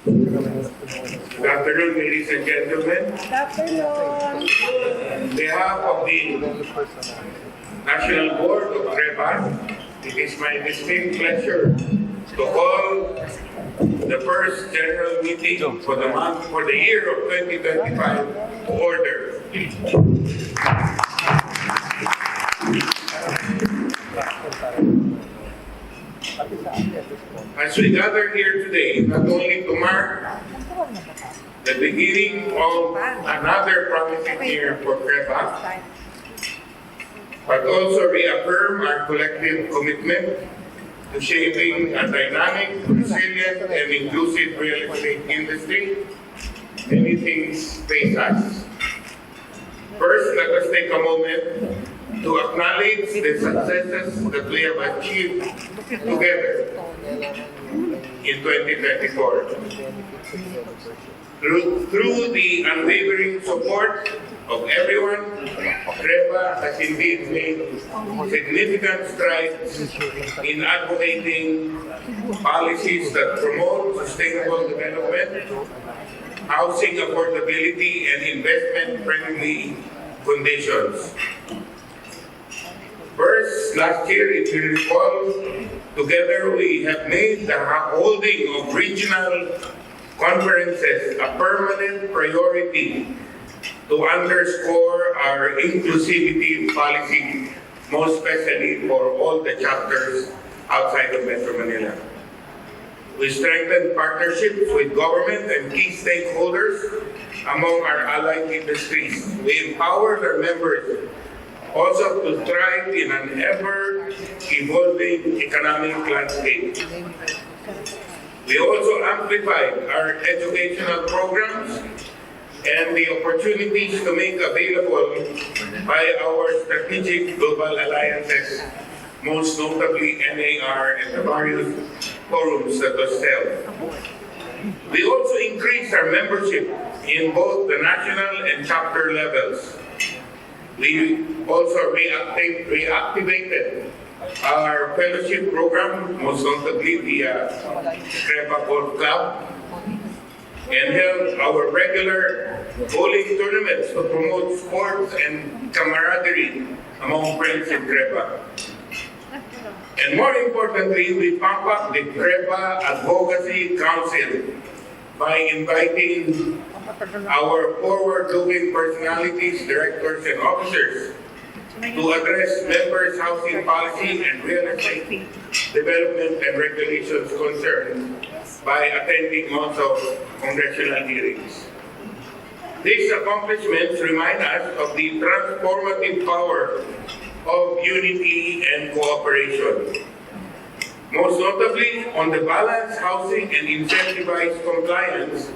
Good afternoon, ladies and gentlemen. Good afternoon. On behalf of the National Board of CREBA, it is my distinct pleasure to call the first general meeting for the year of 2025 to order. As we gather here today, not only to mark the beginning of another promising year for CREBA, but also reaffirm our collective commitment to shaping a dynamic, resilient, and inclusive real estate industry. Many things face us. First, let us take a moment to acknowledge the successes that we have achieved together in 2024. Through the unwavering support of everyone, CREBA has indeed made significant strides in advocating policies that promote sustainable development, housing affordability, and investment-friendly conditions. First, last year, if you recall, together we have made the holding of regional conferences a permanent priority to underscore our inclusivity policy, most especially for all the chapters outside of Metro Manila. We strengthened partnerships with government and key stakeholders among our allied industries. We empowered our members also to thrive in an ever-evolving economic landscape. We also amplified our educational programs and the opportunities to make available by our strategic global alliances, most notably NAR and the various forums that was held. We also increased our membership in both the national and chapter levels. We also reactivated our fellowship program, most notably the CREBA Golf Club, and held our regular bowling tournaments to promote sports and camaraderie among friends in CREBA. And more importantly, we pump up the CREBA Advocacy Council by inviting our forward-looking personalities, directors, and officers to address members' housing policy and real estate development and regulations concerns by attending also congressional hearings. These accomplishments remind us of the transformative power of unity and cooperation. Most notably, on the balanced housing and incentivized compliance,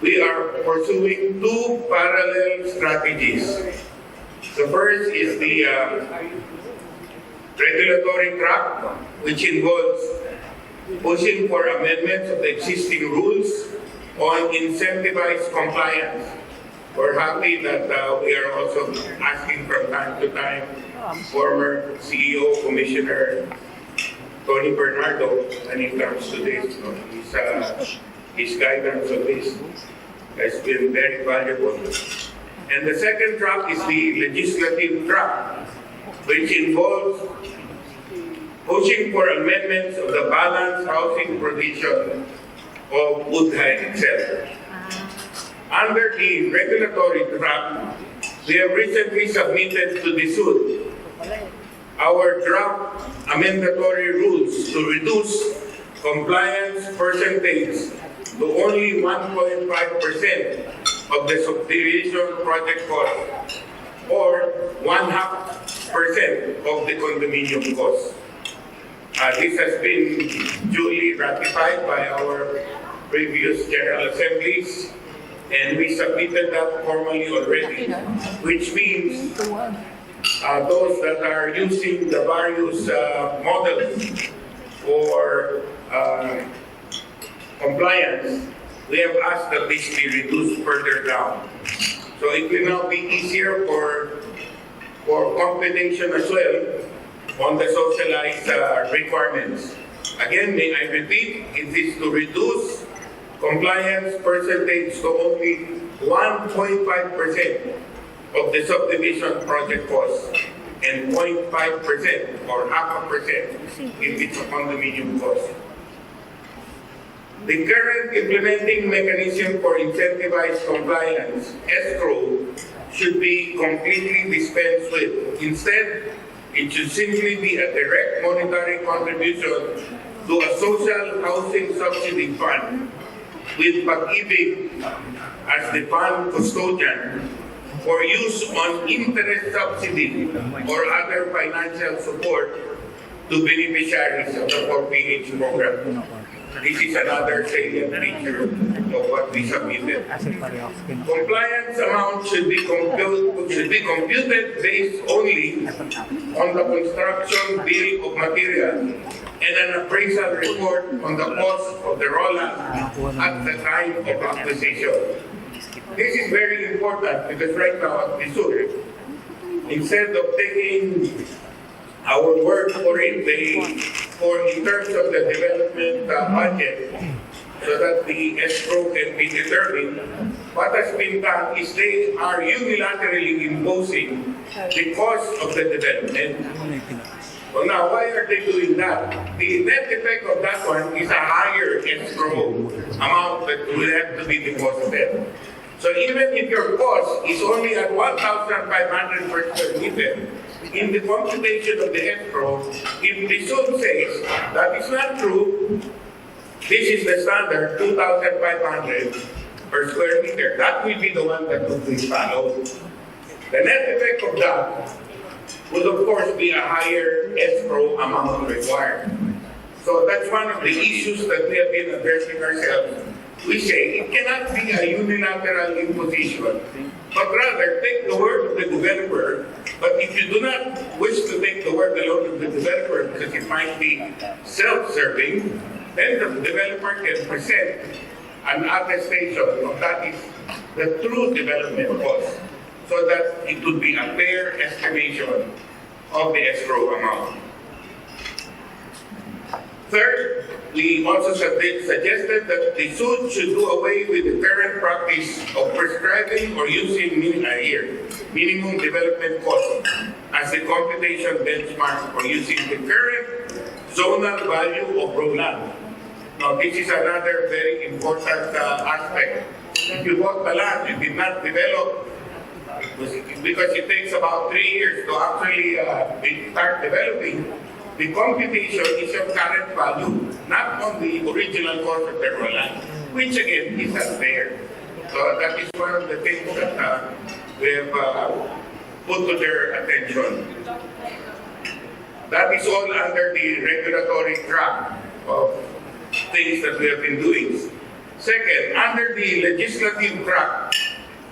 we are pursuing two parallel strategies. The first is the regulatory track, which involves pushing for amendments of the existing rules on incentivized compliance. We're happy that we are also asking from time to time former CEO, Commissioner Tony Bernardo, when it comes to this. His guidance on this has been very valuable. And the second track is the legislative track, which involves pushing for amendments of the balanced housing provision of Woodhide itself. Under the regulatory track, we have recently submitted to the SUD our draft amendatory rules to reduce compliance percentage to only 1.5% of the subdivision project cost or 0.5% of the condominium cost. This has been duly ratified by our previous General Assemblies, and we submitted that formally already, which means those that are using the various models for compliance, we have asked that this be reduced further down. So it will now be easier for computation as well on the socialized requirements. Again, may I repeat, it is to reduce compliance percentage to only 1.5% of the subdivision project cost and 0.5% or half a percent if it's a condominium cost. The current implementing mechanism for incentivized compliance, escrow, should be completely dispensed with. Instead, it should simply be a direct monetary contribution to a social housing subsidy fund with Pag-ibig as the fund custodian for use on interest subsidy or other financial support to beneficiaries of the 4PH program. This is another salient feature of what we submitted. Compliance amount should be computed based only on the construction bill of material and an appraisal report on the cost of the rollout at the time of acquisition. This is very important because right now at Missouri, instead of taking our word for it, in terms of the development budget, so that the escrow can be determined, what has been done is they are unilaterally imposing the cost of the development. Well, now, why are they doing that? The net effect of that one is a higher escrow amount that will have to be deposited. So even if your cost is only at 1,500 per square meter, in the computation of the escrow, if the suit says that is not true, this is the standard 2,500 per square meter, that will be the one that will be followed. The net effect of that would of course be a higher escrow amount required. So that's one of the issues that we have been addressing ourselves. We say it cannot be a unilateral imposition, but rather take the word of the developer. But if you do not wish to take the word alone of the developer because it might be self-serving, then the developer can present an attestation of that is the true development cost, so that it would be a fair estimation of the escrow amount. Third, we also suggested that the suit should do away with the current practice of prescribing or using minimum development cost as the computation benchmark for using the current zonal value of raw land. Now, this is another very important aspect. If you bought the land, you did not develop, because it takes about 3 years to actually start developing. The computation is your current value, not on the original cost of the raw land, which again is unfair. So that is one of the things that we have put to their attention. That is all under the regulatory track of things that we have been doing. Second, under the legislative track,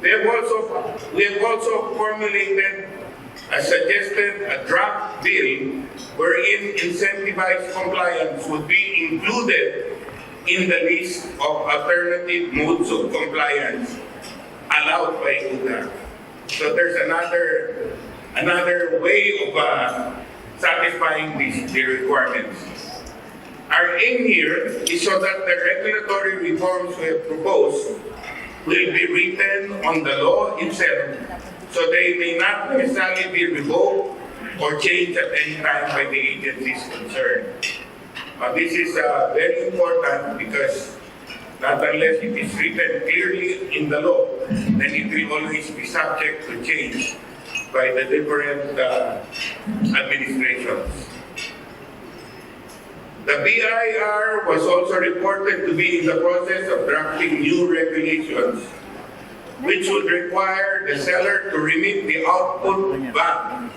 we have also formulated suggested a draft bill wherein incentivized compliance would be included in the list of alternative modes of compliance allowed by UDA. So there's another way of satisfying the requirements. Our aim here is so that the regulatory reforms we have proposed will be written on the law itself, so they may not necessarily be revoked or changed at any time by the agencies concerned. This is very important because not unless it is written clearly in the law, then it will always be subject to change by the different administrations. The BIR was also reported to be in the process of drafting new regulations which would require the seller to remit the output VAT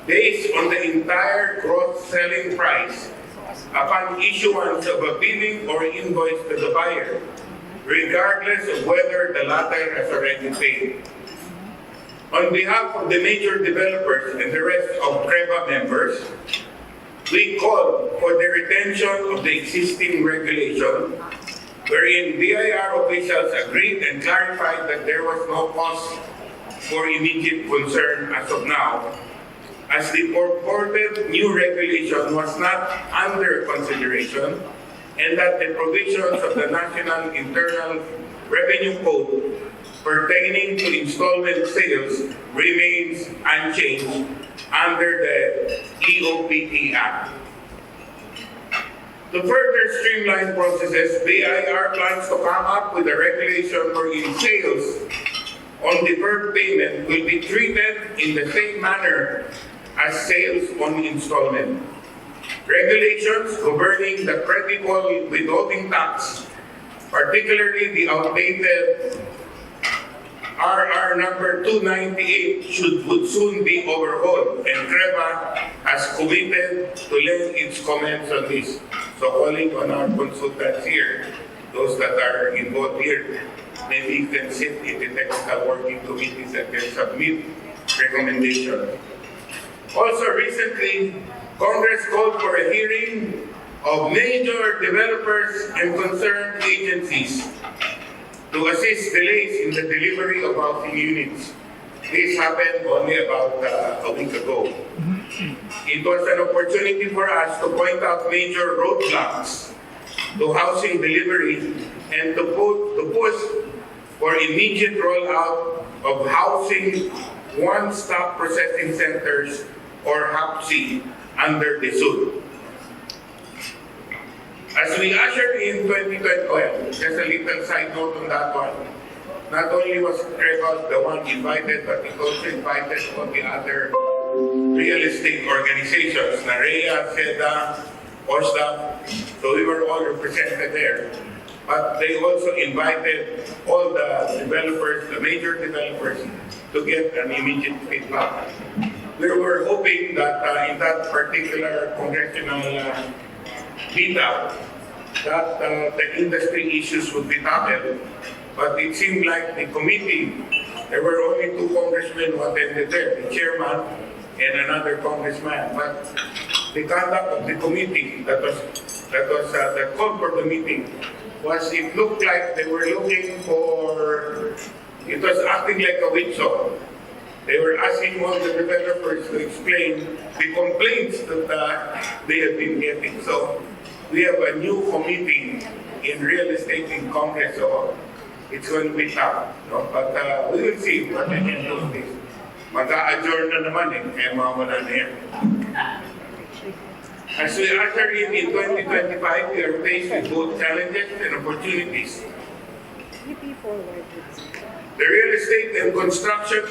based on the entire gross selling price upon issuance of a billing or invoice to the buyer, regardless of whether the latter has already paid. On behalf of the major developers and the rest of CREBA members, we call for the retention of the existing regulation, wherein BIR officials agreed and clarified that there was no cause for immediate concern as of now, as the purported new regulation was not under consideration and that the provisions of the National Internal Revenue Code pertaining to installment sales remains unchanged under the EOPT Act. To further streamline processes, BIR plans to come up with a regulation wherein sales on deferred payment will be treated in the same manner as sales on installment. Regulations governing the credible withholding tax, particularly the outdated RR number 298 would soon be overhauled, and CREBA has committed to lend its comments on this. So calling on our consultants here, those that are involved here, maybe you can sit in the technical working committees that can submit recommendations. Also recently, Congress called for a hearing of major developers and concerned agencies to assist delays in the delivery of housing units. This happened only about a week ago. It was an opportunity for us to point out major roadblocks to housing delivery and to push for immediate rollout of housing one-stop processing centers or HAPC under the SUD. As we usher in 2020, well, just a little side note on that one. Not only was CREBA the one invited, but it also invited all the other real estate organizations, NAREA, SEDA, OSDA, so we were all represented there. But they also invited all the developers, the major developers, to get an immediate feedback. We were hoping that in that particular congressional meetup, that the industry issues would be tackled. But it seemed like the committee, there were only 2 congressmen who attended there, the chairman and another congressman. But the conduct of the committee that called for the meeting was, it looked like they were looking for, it was acting like a witch hunt. They were asking all the developers to explain the complaints that they have been getting. So we have a new committee in real estate in Congress, so it's going to be tough. No? But we will see what they can do with this. Mag-a-adjourn na naman kaya mawala na yan. As we usher in 2025, we are faced with both challenges and opportunities. The real estate and construction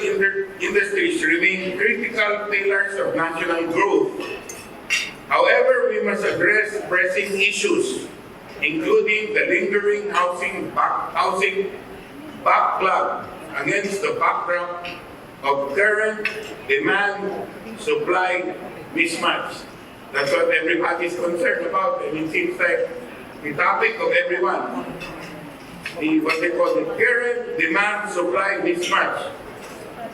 industries remain critical pillars of national growth. However, we must address pressing issues, including the lingering housing backlog against the backdrop of current demand-supply mismatch. That's what everybody is concerned about, and it seems like the topic of everyone. What they call the current demand-supply mismatch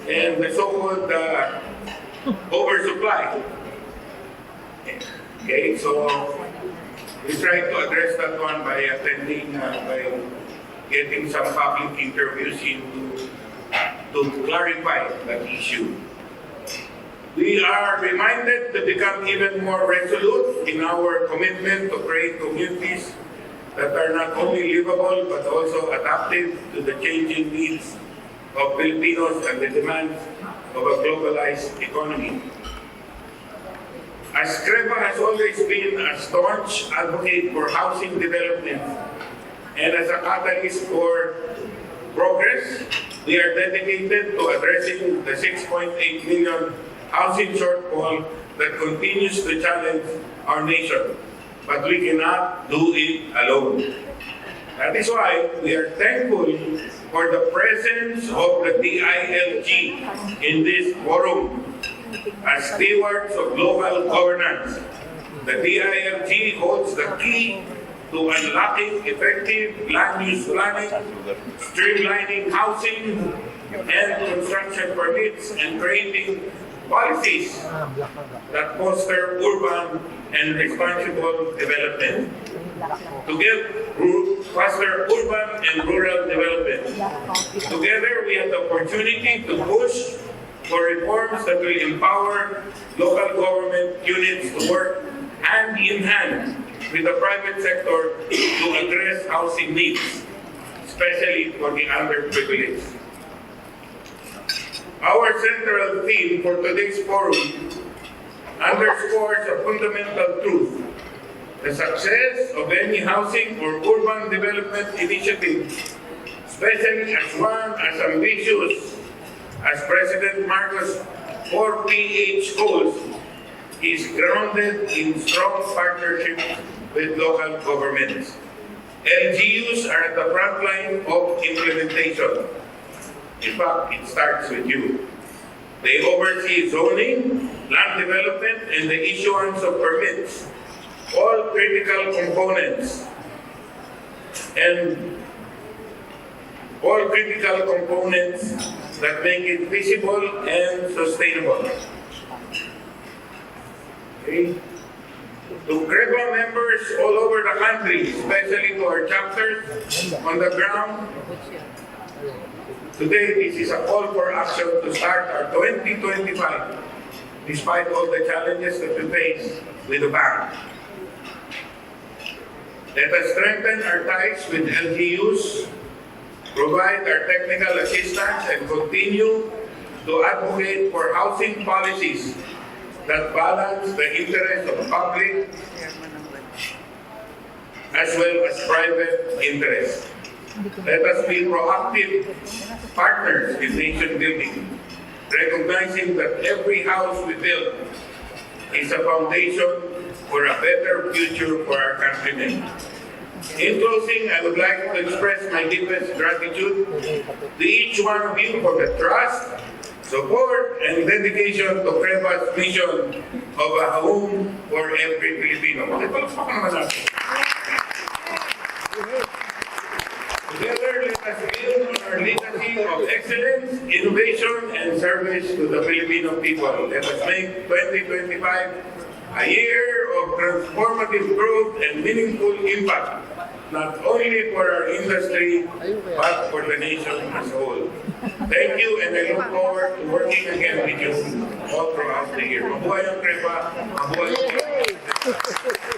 and the so-called oversupply. Okay, so we try to address that one by attending, by getting some public interviews to clarify that issue. We are reminded to become even more resolute in our commitment to create communities that are not only livable but also adaptive to the changing needs of Filipinos and the demands of a globalized economy. As CREBA has always been a staunch advocate for housing development and as a catalyst for progress, we are dedicated to addressing the 6.8 million housing shortfall that continues to challenge our nation. But we cannot do it alone. That is why we are thankful for the presence of the DILG in this forum. As stewards of global governance, the DILG holds the key to unlocking effective land use planning, streamlining housing and construction permits, and creating policies that foster urban and responsible development. Foster urban and rural development. Together, we have the opportunity to push for reforms that will empower local government units to work hand in hand with the private sector to address housing needs, especially for the underprivileged. Our central theme for today's forum underscores a fundamental truth. The success of any housing or urban development initiative, especially as one as ambitious as President Marcos' 4PH goals, is grounded in strong partnership with local governments. LGUs are at the front line of implementation. In fact, it starts with you. They oversee zoning, land development, and the issuance of permits, all critical components that make it feasible and sustainable. Okay. To CREBA members all over the country, especially to our chapters on the ground, today this is a call for action to start our 2025, despite all the challenges that we face with the bank. Let us strengthen our ties with LGUs, provide our technical assistance, and continue to advocate for housing policies that balance the interests of public as well as private interests. Let us be proactive partners in nation building, recognizing that every house we build is a foundation for a better future for our countrymen. In closing, I would like to express my deepest gratitude to each one of you for the trust, support, and dedication to CREBA's mission of a home for every Filipino. Together, let us build on our legacy of excellence, innovation, and service to the Filipino people. Let us make 2025 a year of transformative growth and meaningful impact, not only for our industry, but for the nation as a whole. Thank you, and I look forward to working again with you all throughout the year. Mabuhay ang CREBA! Mabuhay ang CREBA!